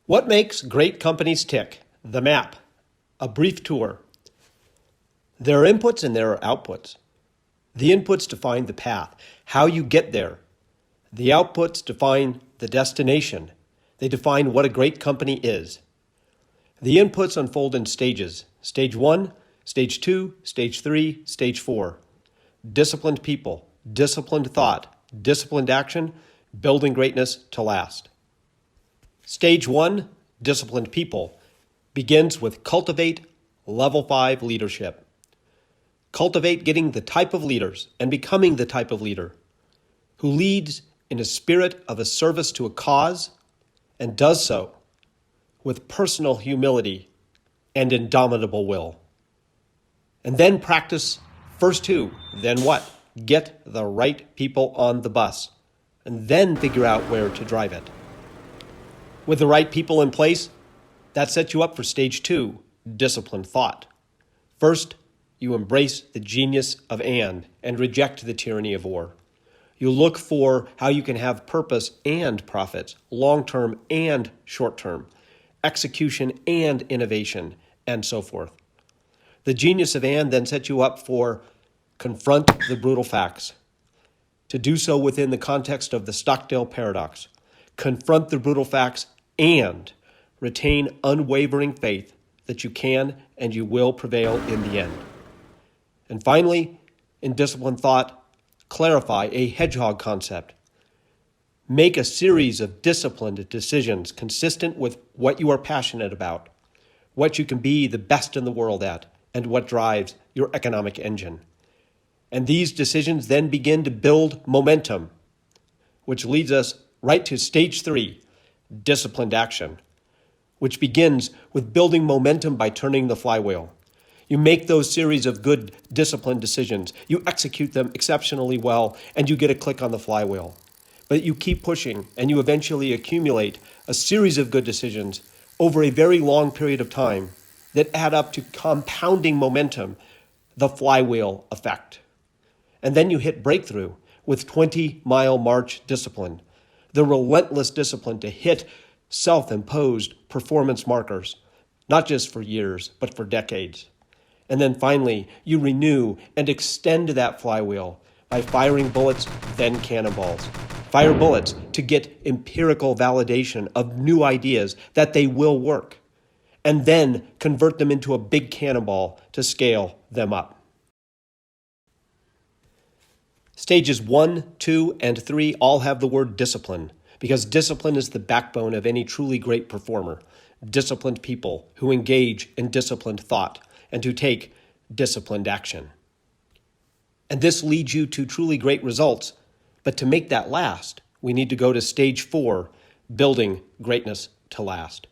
What makes great companies tick? The map. A brief tour. There are inputs and there are outputs. The inputs define the path, how you get there. The outputs define the destination. They define what a great company is. The inputs unfold in stages. Stage 1, Stage 2, Stage 3, Stage 4. Disciplined people, disciplined thought, disciplined action, building greatness to last. Stage 1, disciplined people, begins with cultivate level 5 leadership. Cultivate getting the type of leaders and becoming the type of leader who leads in a spirit of a service to a cause and does so with personal humility and indomitable will. And then practice first 2, then what? Get the right people on the bus and then figure out where to drive it. With the right people in place, that sets you up for Stage 2, disciplined thought. First, you embrace the genius of and reject the tyranny of or. You look for how you can have purpose and profits, long-term and short-term, execution and innovation, and so forth. The genius of and then sets you up for confront the brutal facts. To do so within the context of the Stockdale paradox, confront the brutal facts and retain unwavering faith that you can and you will prevail in the end. And finally, in disciplined thought, clarify a hedgehog concept. Make a series of disciplined decisions consistent with what you are passionate about, what you can be the best in the world at, and what drives your economic engine. And these decisions then begin to build momentum, which leads us right to Stage 3, disciplined action, which begins with building momentum by turning the flywheel. You make those series of good, disciplined decisions. You execute them exceptionally well, and you get a click on the flywheel. But you keep pushing, and you eventually accumulate a series of good decisions over a very long period of time that add up to compounding momentum, the flywheel effect. And then you hit breakthrough with 20-mile march discipline, the relentless discipline to hit self-imposed performance markers, not just for years, but for decades. And then finally, you renew and extend that flywheel by firing bullets, then cannonballs. Fire bullets to get empirical validation of new ideas that they will work, and then convert them into a big cannonball to scale them up. Stages 1, 2, and 3 all have the word discipline, because discipline is the backbone of any truly great performer. Disciplined people who engage in disciplined thought and who take disciplined action. And this leads you to truly great results. But to make that last, we need to go to Stage 4, building greatness to last,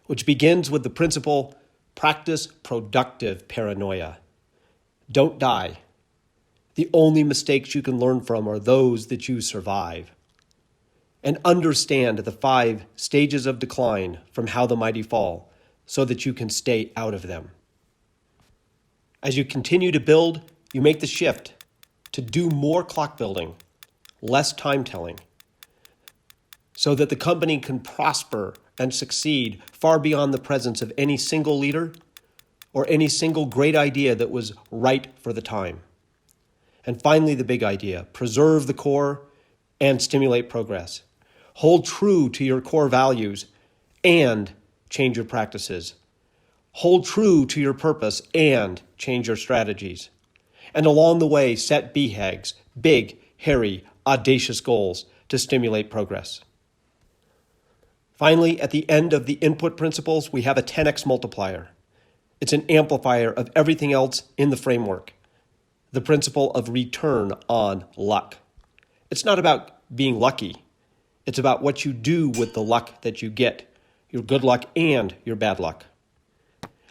which begins with the principle, practice productive paranoia. Don't die. The only mistakes you can learn from are those that you survive. And understand the 5 stages of decline from How the Mighty Fall so that you can stay out of them. As you continue to build, you make the shift to do more clock building, less time telling, so that the company can prosper and succeed far beyond the presence of any single leader or any single great idea that was right for the time. And finally, the big idea, preserve the core and stimulate progress. Hold true to your core values and change your practices. Hold true to your purpose and change your strategies. And along the way, set BHAGs, big, hairy, audacious goals to stimulate progress. Finally, at the end of the input principles, we have a 10x multiplier. It's an amplifier of everything else in the framework. The principle of return on luck. It's not about being lucky. It's about what you do with the luck that you get, your good luck and your bad luck.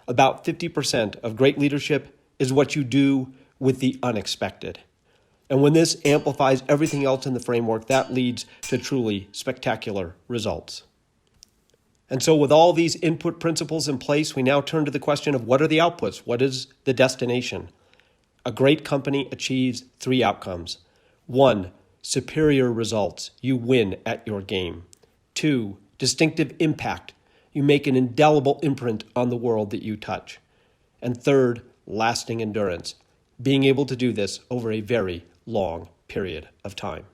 About 50% of great leadership is what you do with the unexpected. And when this amplifies everything else in the framework, that leads to truly spectacular results. And so with all these input principles in place, we now turn to the question of what are the outputs? What is the destination? A great company achieves 3 outcomes. 1, superior results. You win at your game. 2, distinctive impact. You make an indelible imprint on the world that you touch. And third, lasting endurance, being able to do this over a very long period of time.